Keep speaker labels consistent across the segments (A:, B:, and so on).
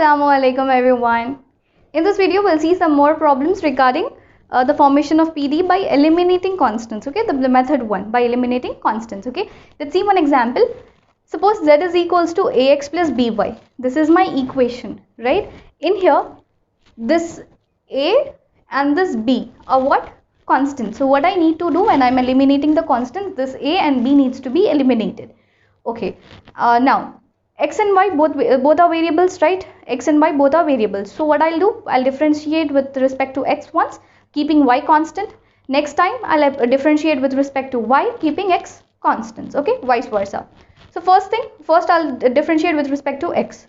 A: Assalamualaikum everyone. In this video we'll see some more problems regarding the formation of PD by eliminating constants. Okay, the method 1 by eliminating constants. Okay, let's see one example. Suppose z is equals to ax plus by. This is my equation, right? In here this a and this b are what? Constants. So what I need to do when I'm eliminating the constants, this a and b needs to be eliminated. Okay, now x and y both are variables, right? X and y both are variables. So what I'll do, I'll differentiate with respect to x once, keeping y constant. Next time I'll differentiate with respect to y, keeping x constants. Okay, vice versa. So first I'll differentiate with respect to x.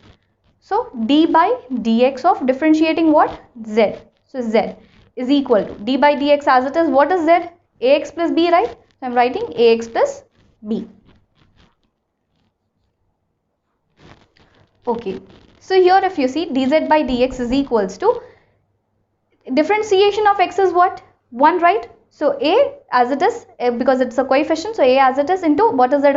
A: So d by dx of differentiating what? Z. So z is equal to d by dx as it is. What is z? Ax plus b, right? So I'm writing ax plus b. Okay, so here if you see dz by dx is equals to differentiation of x is what? 1, right? So a as it is, because it's a coefficient, so a as it is into what is the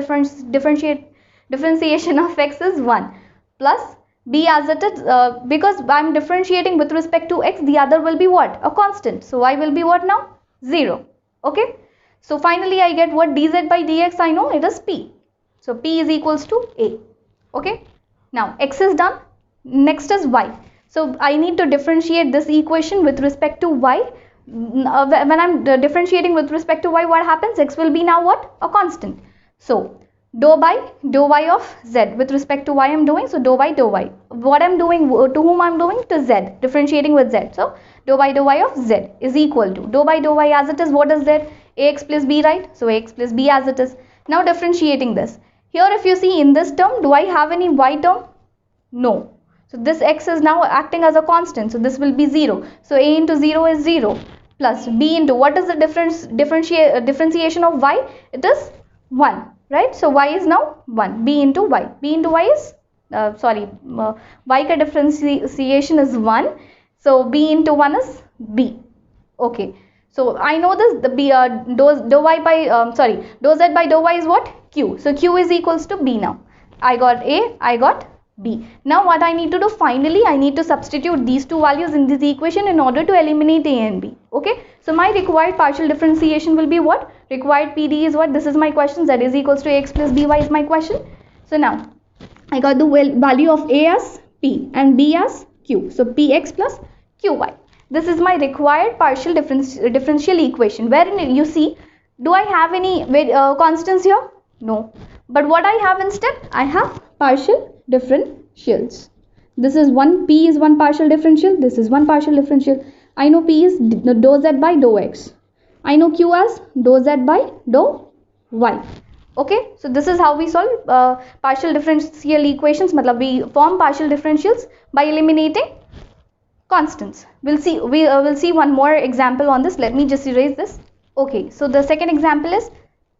A: differentiation of x is 1 plus b as it is, because I'm differentiating with respect to x, the other will be what? A constant. So y will be what now? 0. Okay, so finally I get what? Dz by dx, I know it is p. So p is equals to a. Okay, now x is done. Next is y. So I need to differentiate this equation with respect to y. When I'm differentiating with respect to y, what happens? X will be now what? A constant. So dou by dou y of z with respect to y I'm doing. So dou by dou y. What I'm doing, to whom I'm doing? To z. Differentiating with z. So dou by dou y of z is equal to dou by dou y as it is. What is z? Ax plus b, right? So ax plus b as it is. Now differentiating this. Here if you see in this term, do I have any y term? No. So this x is now acting as a constant. So this will be 0. So a into 0 is 0 plus b into what is the differentiation of y? It is 1, right? So y is now 1. B into y. B into y is y ka differentiation is 1. So b into 1 is b. Okay. So I know this, the b dou z by dou y is what? Q. So q is equals to b now. I got a, I got b. Now what I need to do, finally I need to substitute these two values in this equation in order to eliminate a and b. Okay, so my required partial differentiation will be what? Required PD is what? This is my question. Z is equals to ax plus by is my question. So now I got the value of a as p and b as q. So px plus qy. This is my required partial differential equation, wherein you see, do I have any constants here? No. But what I have instead? I have partial differentials. This is one, p is one partial differential, this is one partial differential. I know p is dou z by dou x. I know q as dou z by dou y. Okay, so this is how we solve partial differential equations. Matlab we form partial differentials by eliminating constants. We'll see one more example on this. Let me just erase this. Okay, so the second example is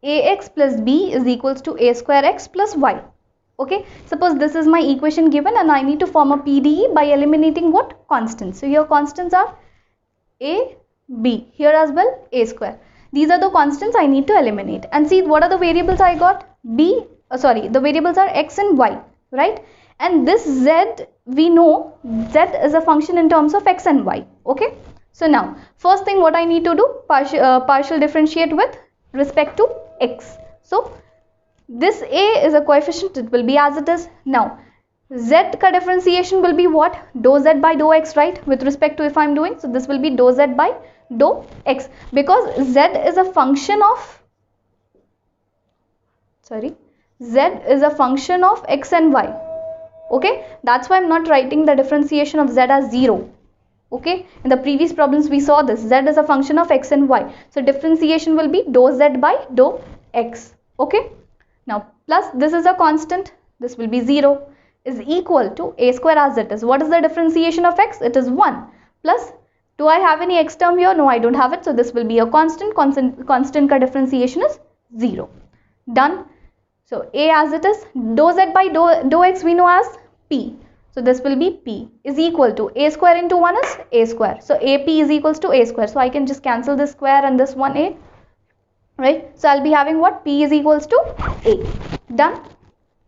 A: ax plus b is equals to a square x plus y. Okay, suppose this is my equation given and I need to form a PDE by eliminating what? Constants. So here constants are a, b, here as well a square. These are the constants I need to eliminate. And see, what are the variables I got? The variables are x and y, right? And this z, we know z is a function in terms of x and y. Okay, so now first thing what I need to do, partial differentiate with respect to x. So this a is a coefficient, it will be as it is. Now z ka differentiation will be what? Dou z by dou x, right? With respect to if I am doing, so this will be dou z by dou x, because z is a function of x and y. Okay, that's why I'm not writing the differentiation of z as 0. Okay, in the previous problems we saw this, z is a function of x and y. So differentiation will be dou z by dou x. Okay, now plus this is a constant, this will be 0, is equal to a square as it is. What is the differentiation of x? It is 1 plus, do I have any x term here? No, I don't have it. So this will be a constant ka differentiation is 0. Done. So a as it is, dou z by dou x we know as p. So this will be p is equal to a square into 1 is a square. So ap is equals to a square. So I can just cancel this square and this one a. Right, so I'll be having what? P is equals to a. Done.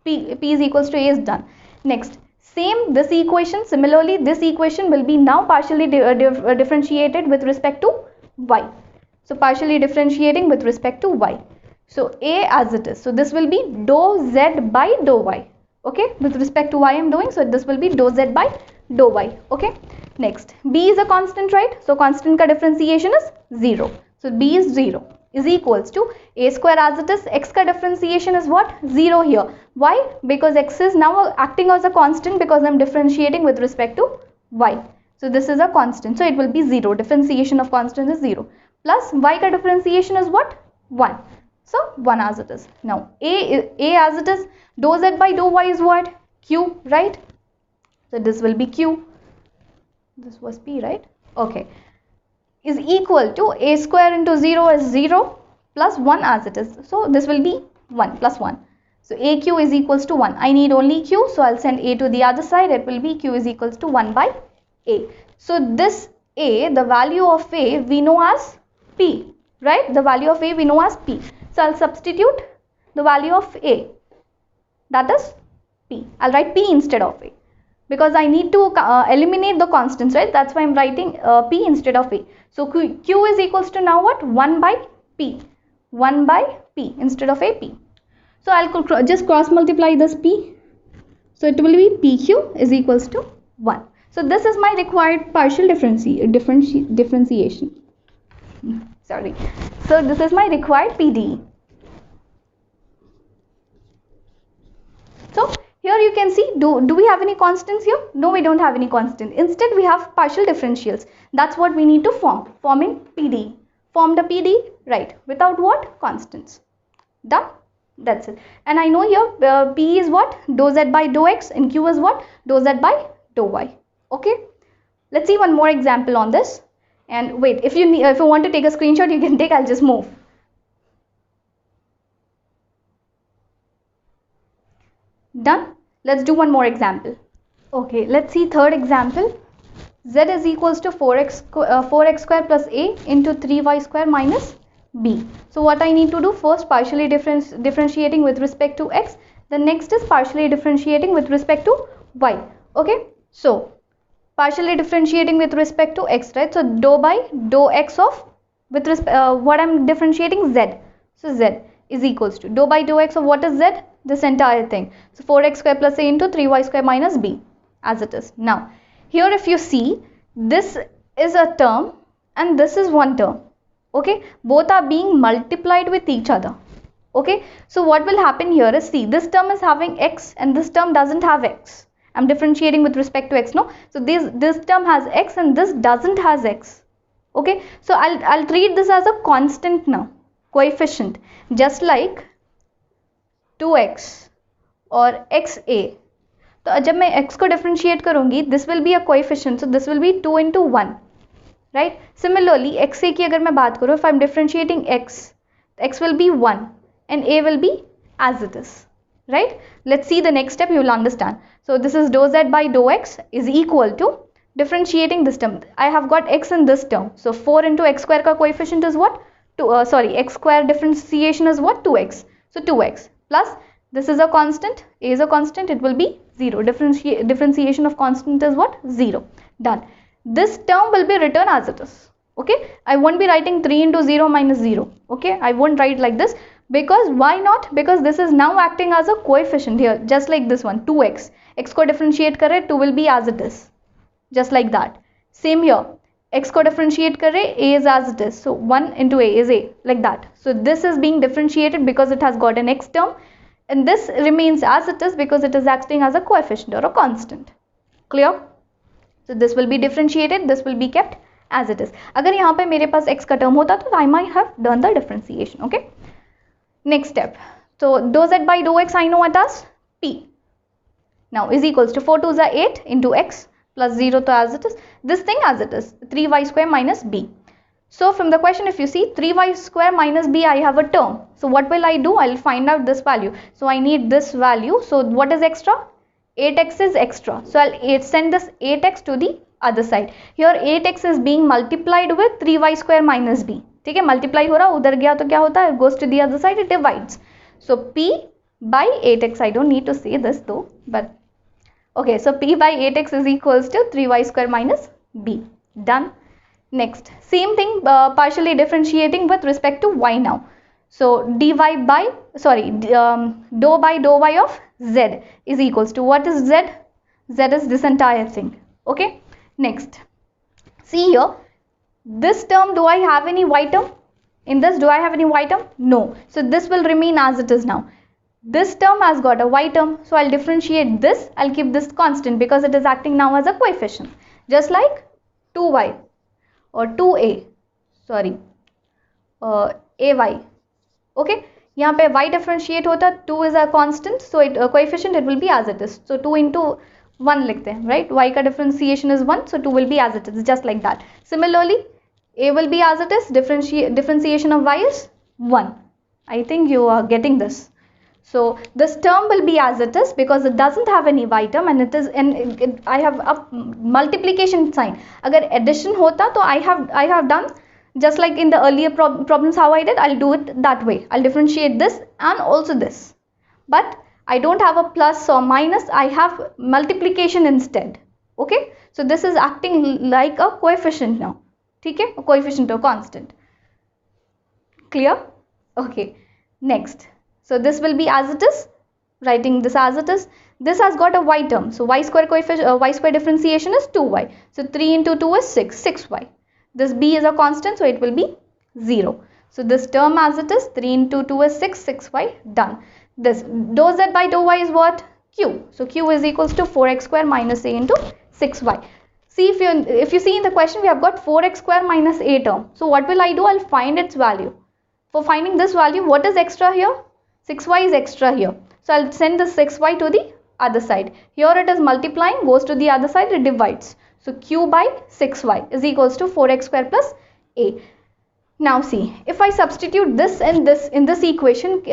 A: P is equals to a is done. Next, Same this equation, similarly this equation will be now partially differentiated with respect to y. So partially differentiating with respect to y. So A as it is. So this will be dou z by dou y. Okay, with respect to y I am doing, so this will be dou z by dou y. Okay, next B is a constant, right? So constant ka differentiation is 0. So B is 0 is equals to A square as it is. X ka differentiation is what? 0 here. Why? Because X is now acting as a constant because I am differentiating with respect to y. So this is a constant. So it will be 0. Differentiation of constant is 0. Plus y ka differentiation is what? 1. So 1 as it is. Now A as it is, dou z by dou y is what? Q, right? So this will be Q. This was P, right? Okay. Is equal to A square into 0 is 0 plus 1 as it is. So this will be 1 plus 1. So AQ is equals to 1. I need only Q. So I'll send A to the other side. It will be Q is equals to 1 by A. So this A, the value of A we know as P, right? The value of A we know as P. So I'll substitute the value of A. That is P. I'll write P instead of A. Because I need to eliminate the constants, right? That's why I'm writing P instead of A. So Q is equals to now what? 1 by P. 1 by P instead of AP. So I'll just cross multiply this P. So it will be PQ is equals to 1. So this is my required partial differentiation. Sorry. So this is my required PDE. So here you can see, do we have any constants here? No, we don't have any constant. Instead, we have partial differentials. That's what we need to form in PDE. Form the PDE, right? Without what? Constants. Done? That's it. And I know here P is what? Dou z by dou x, and Q is what? Dou z by dou y. Okay? Let's see one more example on this. And wait, if you want to take a screenshot, you can take. I'll just move. Done? Let's do one more example. Okay, let's see third example. Z is equals to 4x square plus A into 3y square minus B. So what I need to do first, partially differentiating with respect to x. The next is partially differentiating with respect to y. Okay, so partially differentiating with respect to x, right? So dou by dou x of with respect what I'm differentiating, z. So z is equals to dou by dou x of what is z? This entire thing. So 4x square plus A into 3y square minus B as it is. Now here if you see, this is a term and this is one term. Okay, both are being multiplied with each other. Okay, so what will happen here is, see, this term is having x and this term doesn't have x. I'm differentiating with respect to x, no? So this term has x and this doesn't has x. Okay, so I'll treat this as a constant now, coefficient, just like 2x or xa. तो जब मैं x को differentiate करूँगी, this will be a coefficient, so this will be 2 into 1. Right? Similarly, xa की अगर मैं बात करूँ, if I'm differentiating x will be 1 and a will be as it is. Right? Let's see the next step, you will understand. So this is dou z by dou x is equal to differentiating this term. I have got x in this term. So 4 into x square का coefficient is what? X square differentiation is what? 2x. So 2x plus this is a constant, a is a constant, it will be 0. Differentiation of constant is what? 0. Done. This term will be written as it is. Okay, I won't be writing 3 into 0 minus 0. Okay, I won't write like this, because why not? Because this is now acting as a coefficient here, just like this one, 2x. X को differentiate करे, 2 will be as it is, just like that. Same here, x को differentiate करे, a is as it is, so 1 into a is a, like that. So this is being differentiated because it has got an x term, and this remains as it is because it is acting as a coefficient or a constant. Clear? So this will be differentiated, this will be kept as it is. अगर यहाँ पे मेरे पास x का term होता तो I might have done the differentiation. Okay. Next step. So dou z by dou x I know what as p. Now is equals to 4 2s are 8 into x plus 0 to as it is. This thing as it is, 3y square minus b. So from the question, if you see 3y square minus b, I have a term. So what will I do? I will find out this value. So I need this value. So what is extra? 8x is extra. So I'll send this 8x to the other side. Here 8x is being multiplied with 3y square minus b. ठीक है, multiply हो रहा, उधर गया तो क्या होता है? Goes to the other side, it divides. So p by 8x. I don't need to say this though, but Okay, so p by 8x is equals to 3y square minus b. Done. Next, same thing, partially differentiating with respect to y now. So dou by dou y of z is equals to, what is z? Z is this entire thing. Okay. Next, see here, this term, do I have any y term? In this, do I have any y term? No. So this will remain as it is now. This term has got a y term, so I'll differentiate this. I'll keep this constant because it is acting now as a coefficient, just like 2y or 2a, sorry, ay. Okay, यहाँ पे y differentiate होता, 2 is a constant, so it coefficient, it will be as it is. So 2 into 1 लिखते हैं, right? Y का differentiation is 1, so 2 will be as it is, just like that. Similarly, a will be as it is, differentiation of y is 1. I think you are getting this. So this term will be as it is because it doesn't have any y term, and it is, and I have a multiplication sign. अगर addition होता तो I have done just like in the earlier problems how I did. I'll do it that way. I'll differentiate this and also this. But I don't have a plus or minus. I have multiplication instead. Okay. So this is acting like a coefficient now. Okay, a coefficient or constant. Clear? Okay. Next. So this will be as it is, writing this as it is. This has got a y term. So y square coefficient, y square differentiation is 2y. So 3 into 2 is 6, 6y. This b is a constant, so it will be 0. So this term as it is, 3 into 2 is 6, 6y, done. This dou z by dou y is what? Q. So q is equals to 4x square minus a into 6y. See, if you see in the question, we have got 4x square minus a term. So what will I do? I'll find its value. For finding this value, what is extra here? 6y is extra here. So I'll send the 6y to the other side. Here it is multiplying, goes to the other side, it divides. So q by 6y is equals to 4x square plus a. Now see, if I substitute this and this in this equation,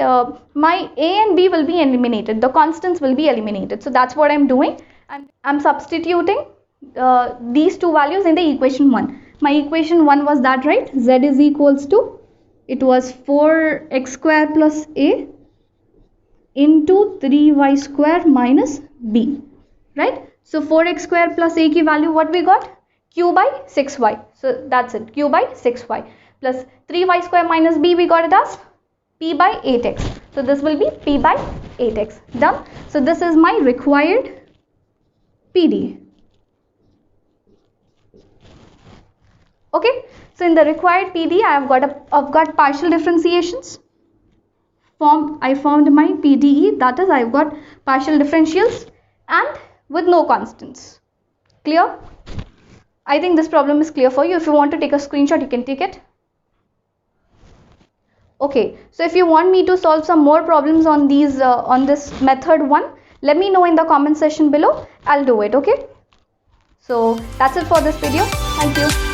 A: my a and b will be eliminated. The constants will be eliminated. So that's what I'm doing. And I'm substituting these two values in the equation 1. My equation 1 was that, right? Z is equals to, it was 4x square plus a into 3y square minus b, right? So 4x square plus a ki value, what we got? Q by 6y. So that's it, q by 6y plus 3y square minus b, we got it as p by 8x. So this will be p by 8x. Done. So this is my required PD. Okay. So in the required PD, I've got partial differentiations. I formed my PDE, that is, I've got partial differentials and with no constants. Clear? I think this problem is clear for you. If you want to take a screenshot, you can take it. Okay, so if you want me to solve some more problems on these on this method 1, let me know in the comment section below. I'll do it. Okay. So that's it for this video. Thank you.